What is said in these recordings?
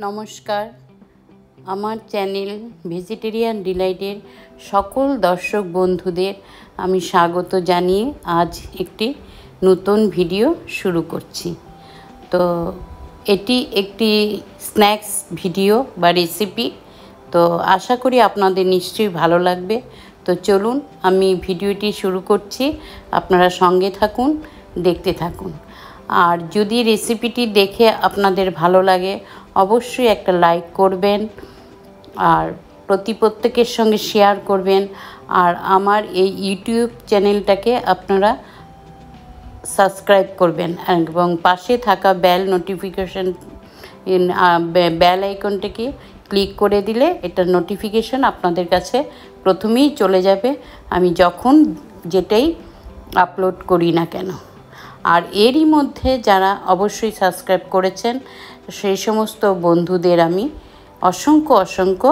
নমস্কার, আমার channel vegetarian ডিলাইটের সকল দর্শক বন্ধুদের আমি স্বাগত জানিয়ে আজ একটি নতুন ভিডিও শুরু করছি। তো এটি একটি স্ন্যাক্স ভিডিও বা রেসিপি। তো আশা করি আপনাদের নিশ্চয়ই ভালো লাগবে। তো চলুন আমি ভিডিওটি শুরু করছি, আপনারা সঙ্গে থাকুন, দেখতে থাকুন। আর যদি রেসিপিটি দেখে আপনাদের ভালো লাগে অবশ্যই একটা লাইক করবেন আর প্রত্যেকের সঙ্গে শেয়ার করবেন। আর আমার এই ইউটিউব চ্যানেলটাকে আপনারা সাবস্ক্রাইব করবেন এবং পাশে থাকা বেল আইকনটিকে ক্লিক করে দিলে এটা নোটিফিকেশন আপনাদের কাছে প্রথমেই চলে যাবে, আমি যখন যেটাই আপলোড করি না কেন। আর এরই মধ্যে যারা অবশ্যই সাবস্ক্রাইব করেছেন সেই সমস্ত বন্ধুদের আমি অসংখ্য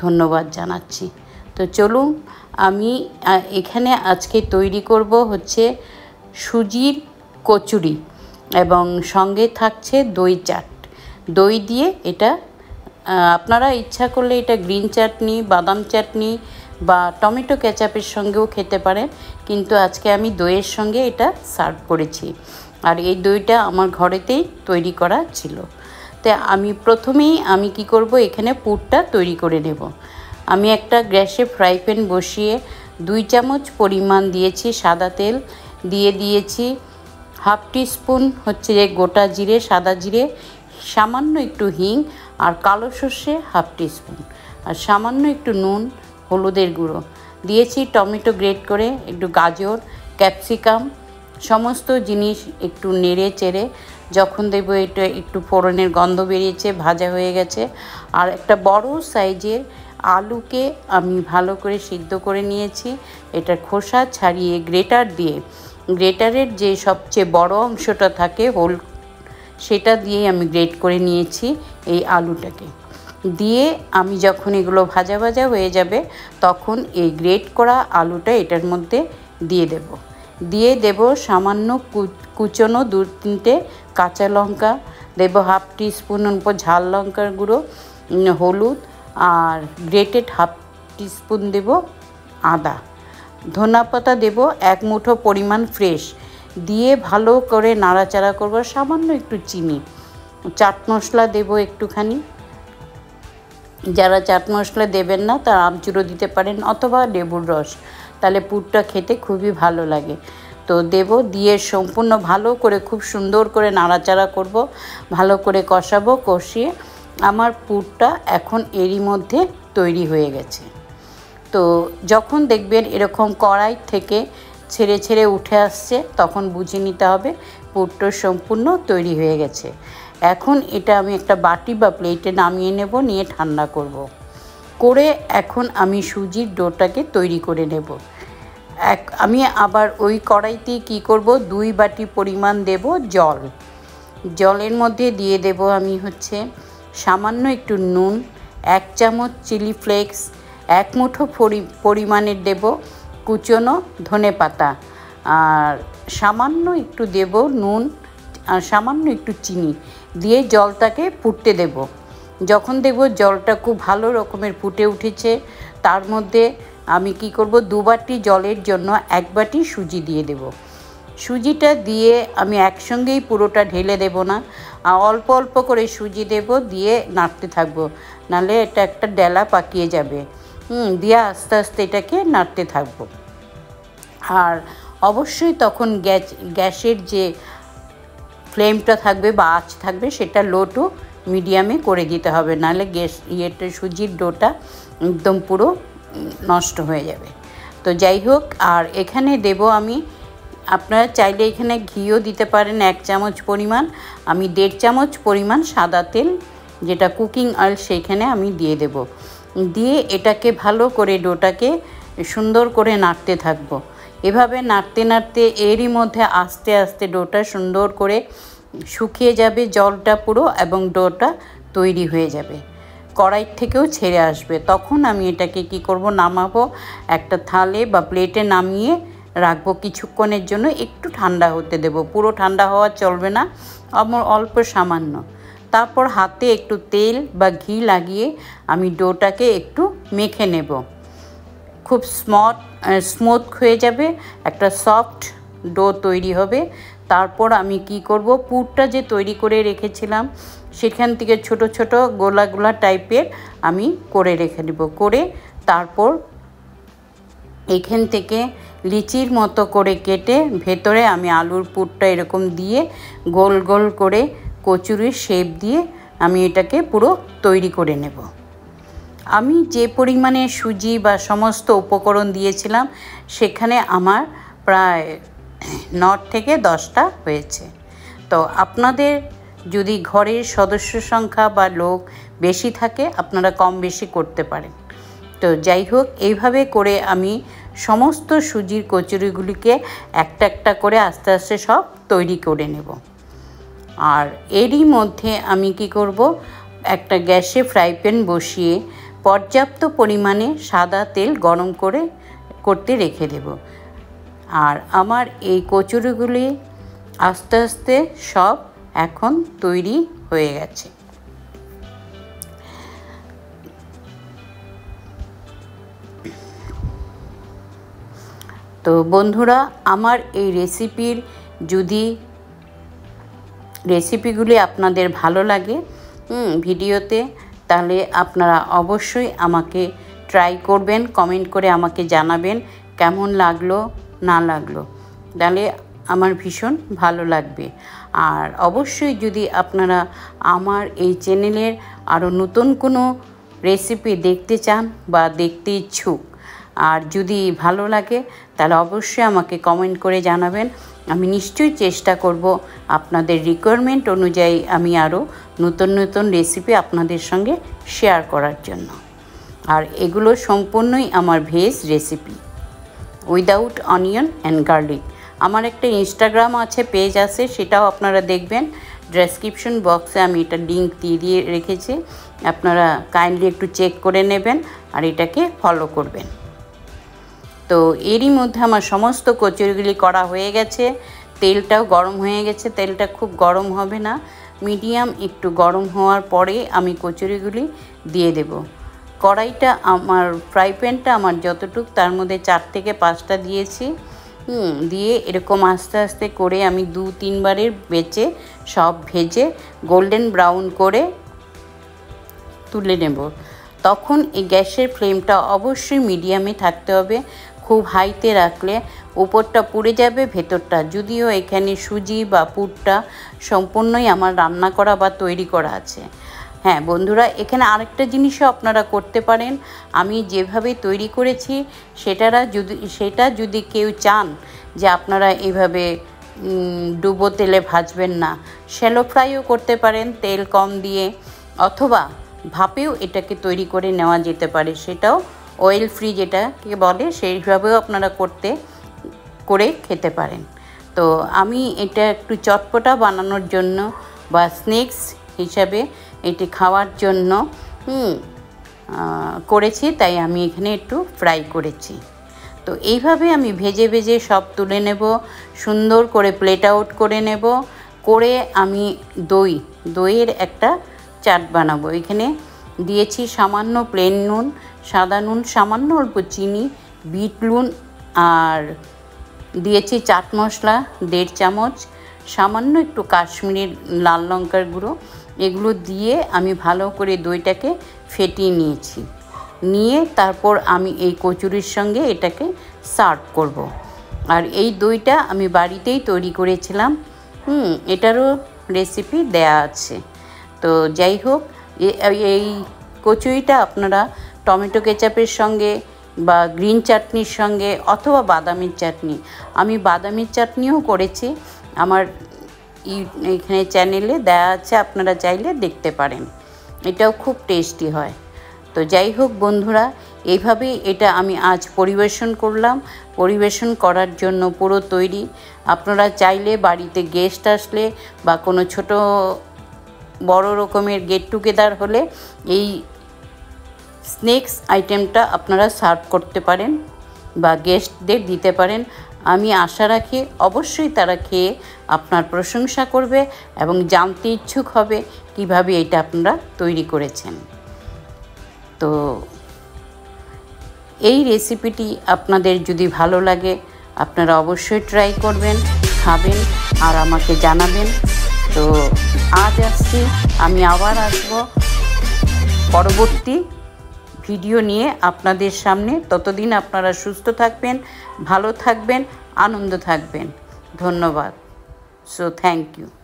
ধন্যবাদ জানাচ্ছি। তো চলুন, আমি এখানে আজকে তৈরি করব হচ্ছে সুজির কচুরি এবং সঙ্গে থাকছে দই চাট। দই দিয়ে এটা আপনারা ইচ্ছা করলে এটা গ্রিন চাটনি, বাদাম চাটনি বা টমেটো কেচাপের সঙ্গেও খেতে পারেন, কিন্তু আজকে আমি দইয়ের সঙ্গে এটা সার্ভ করেছি। আর এই দইটা আমার ঘরেতেই তৈরি করা ছিল। তো প্রথমেই আমি কি করব, এখানে পুরটা তৈরি করে নেব। আমি একটা গ্যাসে ফ্রাই প্যান বসিয়ে 2 চামচ পরিমাণ দিয়েছি সাদা তেল, দিয়ে দিয়েছি হাফ টিস্পুন হচ্ছে গোটা জিরে, সাদা জিরে, সামান্য একটু হিং আর কালো সর্ষে হাফ টিস্পুন, আর সামান্য একটু নুন, হলুদের গুঁড়ো দিয়েছি, টমেটো গ্রেট করে, একটু গাজর, ক্যাপসিকাম সমস্ত জিনিস একটু নেড়ে চেড়ে যখন দেবো এটা একটু ফোড়নের গন্ধ বেরিয়েছে, ভাজা হয়ে গেছে। আর একটা বড় সাইজের আলুকে আমি ভালো করে সিদ্ধ করে নিয়েছি। এটার খোসা ছাড়িয়ে গ্রেটারের যে সবচেয়ে বড় অংশটা থাকে হোল, সেটা দিয়ে আমি গ্রেট করে নিয়েছি এই আলুটাকে। দিয়ে আমি যখন এগুলো ভাজা হয়ে যাবে তখন এই গ্রেট করা আলুটা এটার মধ্যে দিয়ে দেব সামান্য কুচনো 2-3টে কাঁচা লঙ্কা, দেব হাফ টিস্পুন উপর ঝাল লঙ্কার গুঁড়ো, হলুদ, আর গ্রেটেড হাফ টিস্পুন দেব আদা, ধনা পাতা দেব 1 মুঠো পরিমাণ ফ্রেশ, দিয়ে ভালো করে নাড়াচাড়া করব। সামান্য একটু চিনি, চাট মশলা দেব একটুখানি, যারা চাট মশলা দেবেন না তারা আমচুরও দিতে পারেন অথবা লেবুর রস, তাহলে পুরটা খেতে খুবই ভালো লাগে। তো দিয়ে সম্পূর্ণ ভালো করে খুব সুন্দর করে নাড়াচাড়া করব, ভালো করে কষিয়ে আমার পুরটা এখন এরই মধ্যে তৈরি হয়ে গেছে। তো যখন দেখবেন এরকম কড়াই থেকে ছেড়ে উঠে আসছে তখন বুঝে নিতে হবে পুরটা সম্পূর্ণ তৈরি হয়ে গেছে। এখন এটা আমি একটা বাটি বা প্লেটে নামিয়ে নেব, নিয়ে ঠান্ডা করে এখন আমি সুজির ডোটাকে তৈরি করে নেব। আমি আবার ওই কড়াইতে কি করব, 2 বাটি পরিমাণ দেব জলের মধ্যে দিয়ে দেব আমি হচ্ছে সামান্য একটু নুন, 1 চামচ চিলি ফ্লেক্স, 1 মুঠো পরিমাণের দেব কুচনো ধনে পাতা, আর সামান্য একটু দেব নুন আর সামান্য একটু চিনি, দিয়ে জলটাকে ফুটতে দেব। যখন দেখব জলটা খুব ভালো রকমের ফুটে উঠেছে, তার মধ্যে আমি কি করব, 2 বাটি জলের জন্য 1 বাটি সুজি দিয়ে দেব। সুজিটা দিয়ে আমি একসঙ্গেই পুরোটা ঢেলে দেব না, অল্প করে সুজি দেব, দিয়ে নাড়তে থাকবো, নাহলে এটা একটা ডেলা পাকিয়ে যাবে। দিয়ে আস্তে এটাকে নাড়তে থাকবো। আর অবশ্যই তখন গ্যাসের যে ফ্লেমটা থাকবে বা আঁচ থাকবে সেটা লো টু মিডিয়ামে করে দিতে হবে, নাহলে সুজির ডোটা একদম পুরো নষ্ট হয়ে যাবে। তো যাই হোক, আর এখানে দেব আমি, আপনারা চাইলে এখানে ঘিও দিতে পারেন 1 চামচ পরিমাণ, আমি 1.5 চামচ পরিমাণ সাদা তেল যেটা কুকিং অয়েল সেইখানে আমি দিয়ে দেব। দিয়ে এটাকে ভালো করে ডোটাকে সুন্দর করে নাড়তে থাকবো। এভাবে নাড়তে এরই মধ্যে আস্তে ডোটা সুন্দর করে শুকিয়ে যাবে জলটা পুরো, এবং ডোটা তৈরি হয়ে যাবে, কড়াই থেকেও ছেড়ে আসবে। তখন আমি এটাকে কি করব, নামাবো, একটা থালে বা প্লেটে নামিয়ে রাখবো কিছুক্ষণের জন্য, একটু ঠান্ডা হতে দেব, পুরো ঠান্ডা হওয়া চলবে না, অল্প সামান্য। তারপর হাতে একটু তেল বা ঘি লাগিয়ে আমি ডোটাকে একটু মেখে নেব। খুব স্মুথ হয়ে যাবে, একটা সফট ডো তৈরি হবে। তারপর আমি কি করব, পুরটা যে তৈরি করে রেখেছিলাম সেখান থেকে ছোট ছোট গোলা গোলা টাইপের আমি করে রেখে দেব। করে তারপর এখান থেকে লিচির মতো করে কেটে ভেতরে আমি আলুর পুরটা এরকম দিয়ে গোল গোল করে কচুরির শেপ দিয়ে আমি এটাকে পুরো তৈরি করে নেব। আমি যে পরিমাণে সুজি বা সমস্ত উপকরণ দিয়েছিলাম সেখানে আমার প্রায় 9 থেকে 10টা হয়েছে। তো আপনাদের যদি ঘরের সদস্য সংখ্যা বা লোক বেশি থাকে আপনারা কম বেশি করতে পারেন। তো যাই হোক, এইভাবে করে আমি সমস্ত সুজির কচুরিগুলিকে একটা একটা করে আস্তে আস্তে সব তৈরি করে নেব। আর এরই মধ্যে আমি কি করব, একটা গ্যাসে ফ্রাই প্যান বসিয়ে পর্যাপ্ত পরিমাণে সাদা তেল গরম করতে রেখে দেব। আর আমার এই কচুরিগুলি আস্তে আস্তে সব এখন তৈরি হয়ে গেছে। তো বন্ধুরা, আমার এই রেসিপিগুলি আপনাদের ভালো লাগে ভিডিওতে, তাহলে আপনারা অবশ্যই আমাকে ট্রাই করবেন, কমেন্ট করে আমাকে জানাবেন কেমন লাগলো না লাগলো, তাহলে আমার ভীষণ ভালো লাগবে। আর অবশ্যই যদি আপনারা আমার এই চ্যানেলের আরও নতুন কোনো রেসিপি দেখতে চান বা দেখতে ইচ্ছুক, আর যদি ভালো লাগে তাহলে অবশ্যই আমাকে কমেন্ট করে জানাবেন। আমি নিশ্চয়ই চেষ্টা করব আপনাদের রিকোয়ারমেন্ট অনুযায়ী আমি আরও নতুন নতুন রেসিপি আপনাদের সঙ্গে শেয়ার করার জন্য। আর এগুলো সম্পূর্ণই আমার veg recipe, without onion and garlic. আমার একটা ইনস্টাগ্রাম আছে, পেজ আছে, সেটাও আপনারা দেখবেন। ডেসক্রিপশন বক্সে আমি এটা লিঙ্ক দিয়ে রেখেছি, আপনারা কাইন্ডলি একটু চেক করে নেবেন আর এটাকে ফলো করবেন। তো এরই মধ্যে আমার সমস্ত কচুরিগুলি করা হয়ে গেছে, তেলটাও গরম হয়ে গেছে। তেলটা খুব গরম হবে না, মিডিয়াম একটু গরম হওয়ার পরে আমি কচুরিগুলি দিয়ে দেব। কড়াইটা আমার ফ্রাই প্যানটা আমার যতটুক তার মধ্যে 4 থেকে 5টা দিয়েছি। দিয়ে এরকম আস্তে আস্তে করে আমি 2-3 বারের বেচে সব ভেজে গোল্ডেন ব্রাউন করে তুলে নেব। তখন এই গ্যাসের ফ্লেমটা অবশ্যই মিডিয়ামে থাকতে হবে, খুব হাইতে রাখলে উপরটা পুড়ে যাবে, ভেতরটা। যদিও এখানে সুজি বা পুরটা সম্পূর্ণই আমার রান্না করা বা তৈরি করা আছে। হ্যাঁ বন্ধুরা, এখানে আরেকটা জিনিসও আপনারা করতে পারেন। আমি যেভাবে তৈরি করেছি সেটা যদি কেউ চান যে আপনারা এইভাবে ডুবো তেলে ভাজবেন না, শ্যালো ফ্রাইও করতে পারেন তেল কম দিয়ে, অথবা ভাপেও এটাকে তৈরি করে নেওয়া যেতে পারে। সেটাও অয়েল ফ্রি যেটাকে বলে, সেইভাবেও আপনারা করে খেতে পারেন। তো আমি এটা একটু চটপটা বানানোর জন্য বা স্ন্যাক্স হিসাবে এটি খাওয়ার জন্য করেছি, তাই আমি এখানে একটু ফ্রাই করেছি। তো এইভাবে আমি ভেজে ভেজে সব তুলে নেব, সুন্দর করে প্লেট আউট করে নেব। করে আমি দইয়ের একটা চাট বানাবো। এখানে দিয়েছি সামান্য প্লেন নুন, সাদা নুন, সামান্য অল্প চিনি, বিট নুন, আর দিয়েছি চাট মশলা 1.5 চামচ, সামান্য একটু কাশ্মীরি লাল লঙ্কার গুঁড়ো। এগুলো দিয়ে আমি ভালো করে দইটাকে ফেটিয়ে নিয়ে তারপর আমি এই কচুরির সঙ্গে এটাকে সার্ভ করব। আর এই দইটা আমি বাড়িতেই তৈরি করেছিলাম, এটারও রেসিপি দেয়া আছে। তো যাই হোক, এই কচুরিটা আপনারা টমেটো কেচাপের সঙ্গে বা গ্রিন চাটনির সঙ্গে অথবা বাদামের চাটনি, আমি বাদামের চাটনিও করেছি, আমার এখানে চ্যানেলে দেয়া আছে, আপনারা চাইলে দেখতে পারেন, এটাও খুব টেস্টি হয়। তো যাই হোক বন্ধুরা, এইভাবেই এটা আমি আজ পরিবেশন করলাম। পরিবেশন করার জন্য পুরো তৈরি। আপনারা চাইলে বাড়িতে গেস্ট আসলে বা কোনো ছোট বড় রকমের গেট টুগেদার হলে এই স্ন্যাক্স আইটেমটা আপনারা সার্ভ করতে পারেন বা গেস্টদের দিতে পারেন। আমি আশা রাখি অবশ্যই তারা খেয়ে আপনার প্রশংসা করবে এবং জানতে ইচ্ছুক হবে কিভাবে এটা আপনারা তৈরি করেছেন। তো এই রেসিপিটি আপনাদের যদি ভালো লাগে আপনারা অবশ্যই ট্রাই করবেন, খাবেন আর আমাকে জানাবেন। তো আজ আসছি, আমি আবার আসব পরবর্তী ভিডিও নিয়ে আপনাদের সামনে। ততদিন আপনারা সুস্থ থাকবেন, ভালো থাকবেন, আনন্দ থাকবেন। ধন্যবাদ। So thank you.